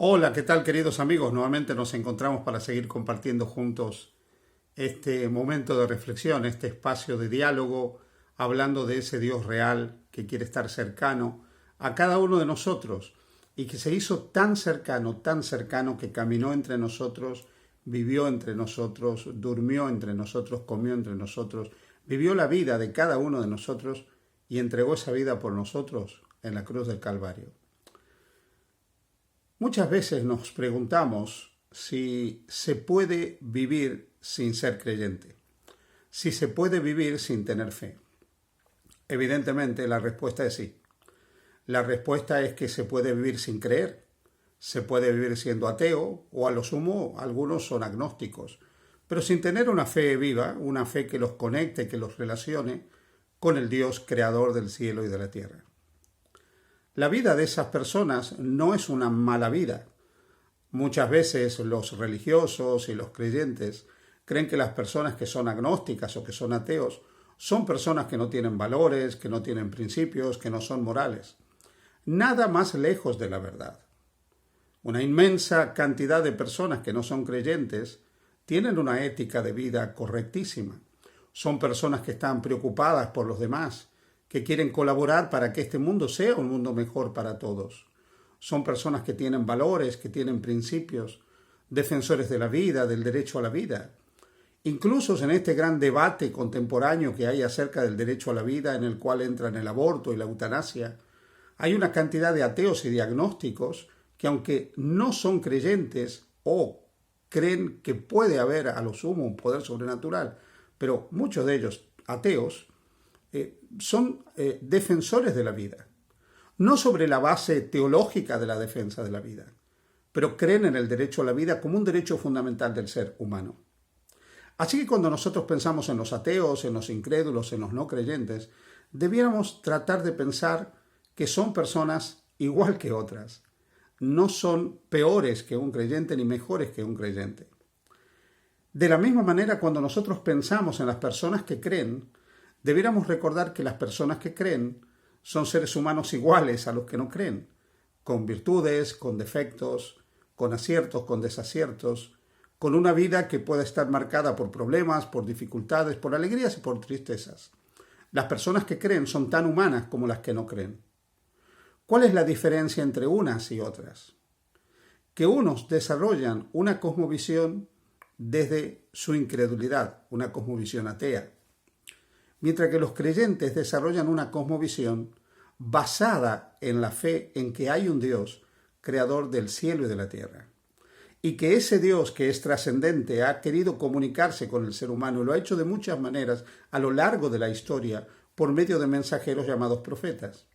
Hola, ¿qué tal queridos amigos? Nuevamente nos encontramos para seguir compartiendo juntos este momento de reflexión, este espacio de diálogo, hablando de ese Dios real que quiere estar cercano a cada uno de nosotros y que se hizo tan cercano que caminó entre nosotros, vivió entre nosotros, durmió entre nosotros, comió entre nosotros, vivió la vida de cada uno de nosotros y entregó esa vida por nosotros en la cruz del Calvario. Muchas veces nos preguntamos si se puede vivir sin ser creyente, si se puede vivir sin tener fe. Evidentemente la respuesta es sí. La respuesta es que se puede vivir sin creer, se puede vivir siendo ateo o a lo sumo algunos son agnósticos, pero sin tener una fe viva, una fe que los conecte, que los relacione con el Dios creador del cielo y de la tierra. La vida de esas personas no es una mala vida. Muchas veces los religiosos y los creyentes creen que las personas que son agnósticas o que son ateos son personas que no tienen valores, que no tienen principios, que no son morales. Nada más lejos de la verdad. Una inmensa cantidad de personas que no son creyentes tienen una ética de vida correctísima. Son personas que están preocupadas por los demás, que quieren colaborar para que este mundo sea un mundo mejor para todos. Son personas que tienen valores, que tienen principios, defensores de la vida, del derecho a la vida. Incluso en este gran debate contemporáneo que hay acerca del derecho a la vida, en el cual entran el aborto y la eutanasia, hay una cantidad de ateos y de agnósticos que, aunque no son creyentes o creen que puede haber a lo sumo un poder sobrenatural, pero muchos de ellos ateos, son defensores de la vida, no sobre la base teológica de la defensa de la vida, pero creen en el derecho a la vida como un derecho fundamental del ser humano. Así que cuando nosotros pensamos en los ateos, en los incrédulos, en los no creyentes, debiéramos tratar de pensar que son personas igual que otras. No son peores que un creyente ni mejores que un creyente. De la misma manera, cuando nosotros pensamos en las personas que creen, debiéramos recordar que las personas que creen son seres humanos iguales a los que no creen, con virtudes, con defectos, con aciertos, con desaciertos, con una vida que puede estar marcada por problemas, por dificultades, por alegrías y por tristezas. Las personas que creen son tan humanas como las que no creen. ¿Cuál es la diferencia entre unas y otras? Que unos desarrollan una cosmovisión desde su incredulidad, una cosmovisión atea, mientras que los creyentes desarrollan una cosmovisión basada en la fe en que hay un Dios, creador del cielo y de la tierra, y que ese Dios que es trascendente ha querido comunicarse con el ser humano y lo ha hecho de muchas maneras a lo largo de la historia por medio de mensajeros llamados profetas.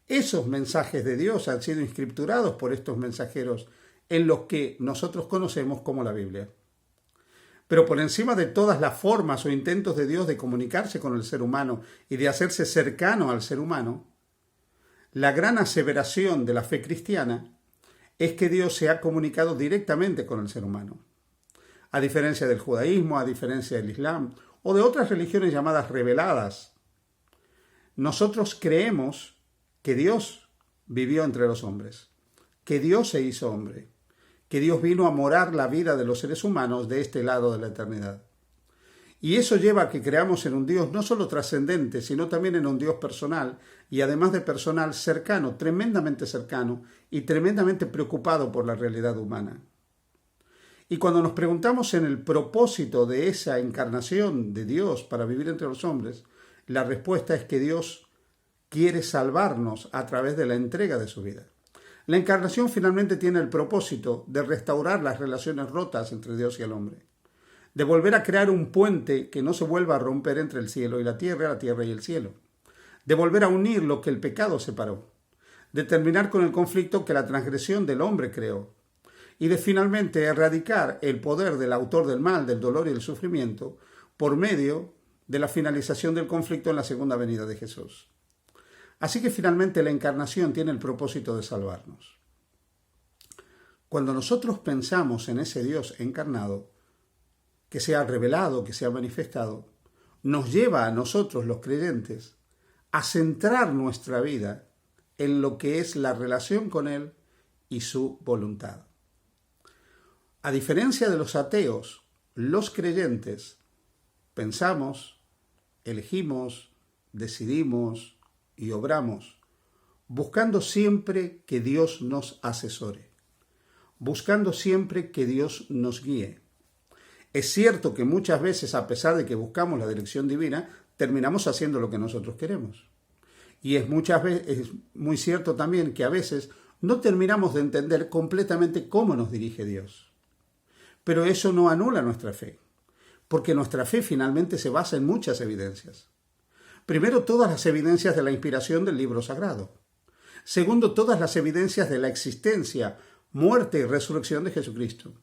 Esos mensajes de Dios han sido inscripturados por estos mensajeros en lo que nosotros conocemos como la Biblia. Pero por encima de todas las formas o intentos de Dios de comunicarse con el ser humano y de hacerse cercano al ser humano, la gran aseveración de la fe cristiana es que Dios se ha comunicado directamente con el ser humano. A diferencia del judaísmo, a diferencia del islam o de otras religiones llamadas reveladas, nosotros creemos que Dios vivió entre los hombres, que Dios se hizo hombre, que Dios vino a morar la vida de los seres humanos de este lado de la eternidad. Y eso lleva a que creamos en un Dios no solo trascendente, sino también en un Dios personal, y además de personal, cercano, tremendamente cercano y tremendamente preocupado por la realidad humana. Y cuando nos preguntamos en el propósito de esa encarnación de Dios para vivir entre los hombres, la respuesta es que Dios quiere salvarnos a través de la entrega de su vida. La encarnación finalmente tiene el propósito de restaurar las relaciones rotas entre Dios y el hombre, de volver a crear un puente que no se vuelva a romper entre el cielo y la tierra y el cielo, de volver a unir lo que el pecado separó, de terminar con el conflicto que la transgresión del hombre creó, y de finalmente erradicar el poder del autor del mal, del dolor y del sufrimiento por medio de la finalización del conflicto en la segunda venida de Jesús. Así que finalmente la encarnación tiene el propósito de salvarnos. Cuando nosotros pensamos en ese Dios encarnado, que se ha revelado, que se ha manifestado, nos lleva a nosotros los creyentes a centrar nuestra vida en lo que es la relación con Él y su voluntad. A diferencia de los ateos, los creyentes pensamos, elegimos, decidimos y obramos, buscando siempre que Dios nos asesore, buscando siempre que Dios nos guíe. Es cierto que muchas veces, a pesar de que buscamos la dirección divina, terminamos haciendo lo que nosotros queremos. Y es muy cierto también que a veces no terminamos de entender completamente cómo nos dirige Dios. Pero eso no anula nuestra fe, porque nuestra fe finalmente se basa en muchas evidencias. Primero, todas las evidencias de la inspiración del libro sagrado. Segundo, todas las evidencias de la existencia, muerte y resurrección de Jesucristo.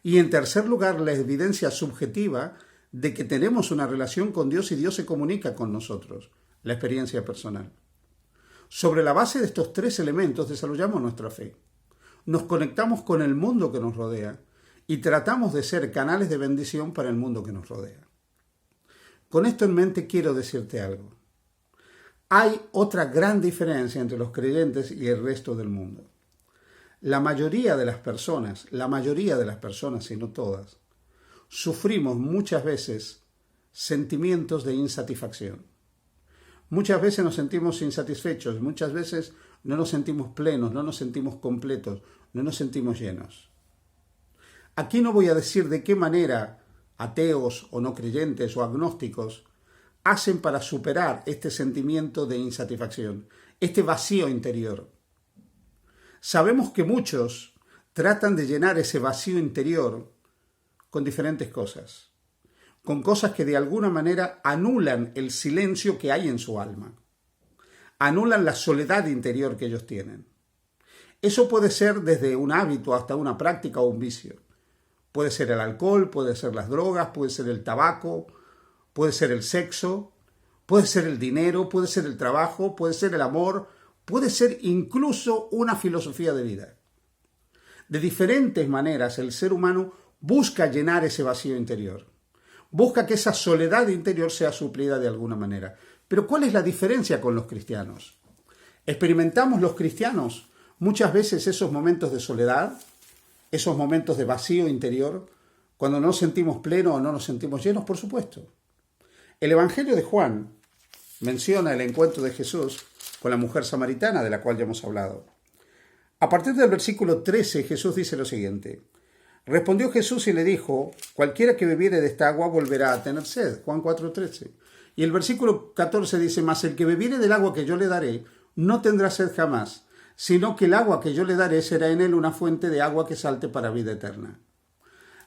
Y en tercer lugar, la evidencia subjetiva de que tenemos una relación con Dios y Dios se comunica con nosotros, la experiencia personal. Sobre la base de estos tres elementos desarrollamos nuestra fe. Nos conectamos con el mundo que nos rodea y tratamos de ser canales de bendición para el mundo que nos rodea. Con esto en mente quiero decirte algo. Hay otra gran diferencia entre los creyentes y el resto del mundo. La mayoría de las personas, si no todas, sufrimos muchas veces sentimientos de insatisfacción. Muchas veces nos sentimos insatisfechos, muchas veces no nos sentimos plenos, no nos sentimos completos, no nos sentimos llenos. Aquí no voy a decir de qué manera ateos o no creyentes o agnósticos hacen para superar este sentimiento de insatisfacción, este vacío interior. Sabemos que muchos tratan de llenar ese vacío interior con diferentes cosas, con cosas que de alguna manera anulan el silencio que hay en su alma, anulan la soledad interior que ellos tienen. Eso puede ser desde un hábito hasta una práctica o un vicio. Puede ser el alcohol, puede ser las drogas, puede ser el tabaco, puede ser el sexo, puede ser el dinero, puede ser el trabajo, puede ser el amor, puede ser incluso una filosofía de vida. De diferentes maneras el ser humano busca llenar ese vacío interior. Busca que esa soledad interior sea suplida de alguna manera. Pero ¿cuál es la diferencia con los cristianos? Experimentamos los cristianos muchas veces esos momentos de soledad, esos momentos de vacío interior, cuando no nos sentimos plenos o no nos sentimos llenos, por supuesto. El Evangelio de Juan menciona el encuentro de Jesús con la mujer samaritana, de la cual ya hemos hablado. A partir del versículo 13, Jesús dice lo siguiente. Respondió Jesús y le dijo, cualquiera que bebiere de esta agua volverá a tener sed. Juan 4:13. Y el versículo 14 dice, mas el que bebiere del agua que yo le daré, no tendrá sed jamás, sino que el agua que yo le daré será en él una fuente de agua que salte para vida eterna.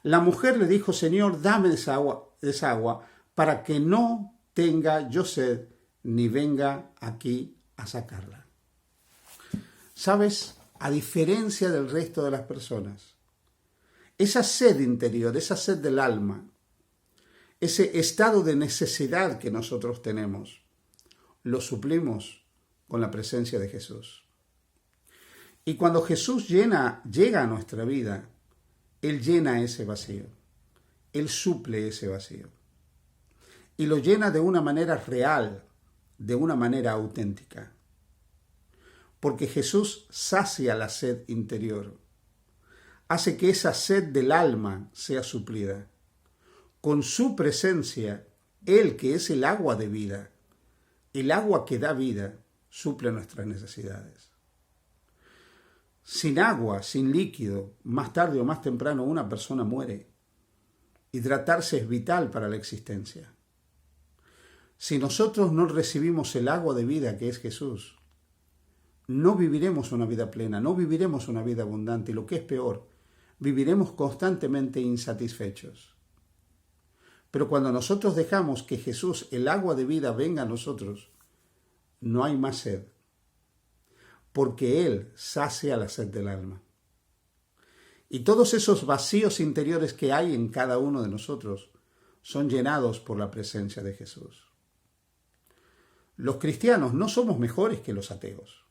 La mujer le dijo, Señor, dame esa agua, para que no tenga yo sed, ni venga aquí a sacarla. ¿Sabes? A diferencia del resto de las personas, esa sed interior, esa sed del alma, ese estado de necesidad que nosotros tenemos, lo suplimos con la presencia de Jesús. Y cuando Jesús llega a nuestra vida, Él llena ese vacío. Él suple ese vacío. Y lo llena de una manera real, de una manera auténtica. Porque Jesús sacia la sed interior. Hace que esa sed del alma sea suplida. Con su presencia, Él que es el agua de vida, el agua que da vida, suple nuestras necesidades. Sin agua, sin líquido, más tarde o más temprano una persona muere. Hidratarse es vital para la existencia. Si nosotros no recibimos el agua de vida que es Jesús, no viviremos una vida plena, no viviremos una vida abundante y lo que es peor, viviremos constantemente insatisfechos. Pero cuando nosotros dejamos que Jesús, el agua de vida, venga a nosotros, no hay más sed, porque Él sacia la sed del alma. Y todos esos vacíos interiores que hay en cada uno de nosotros son llenados por la presencia de Jesús. Los cristianos no somos mejores que los ateos.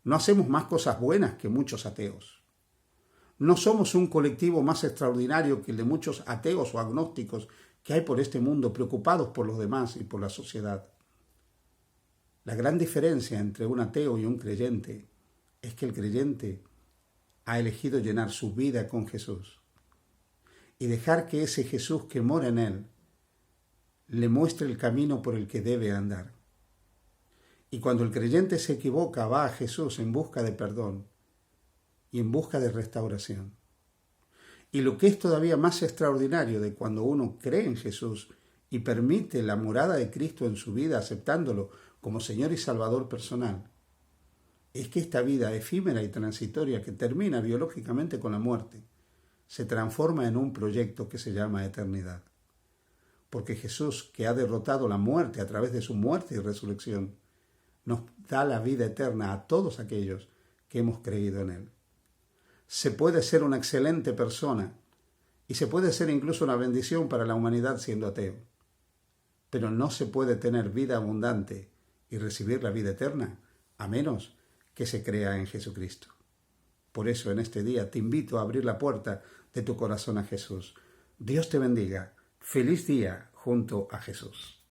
No hacemos más cosas buenas que muchos ateos. No somos un colectivo más extraordinario que el de muchos ateos o agnósticos que hay por este mundo, preocupados por los demás y por la sociedad. La gran diferencia entre un ateo y un creyente es que el creyente ha elegido llenar su vida con Jesús y dejar que ese Jesús que mora en él le muestre el camino por el que debe andar. Y cuando el creyente se equivoca, va a Jesús en busca de perdón y en busca de restauración. Y lo que es todavía más extraordinario de cuando uno cree en Jesús y permite la morada de Cristo en su vida, aceptándolo como Señor y Salvador personal, es que esta vida efímera y transitoria que termina biológicamente con la muerte, se transforma en un proyecto que se llama eternidad. Porque Jesús, que ha derrotado la muerte a través de su muerte y resurrección, nos da la vida eterna a todos aquellos que hemos creído en Él. Se puede ser una excelente persona y se puede ser incluso una bendición para la humanidad siendo ateo, pero no se puede tener vida abundante y recibir la vida eterna a menos que se crea en Jesucristo. Por eso en este día te invito a abrir la puerta de tu corazón a Jesús. Dios te bendiga. Feliz día junto a Jesús.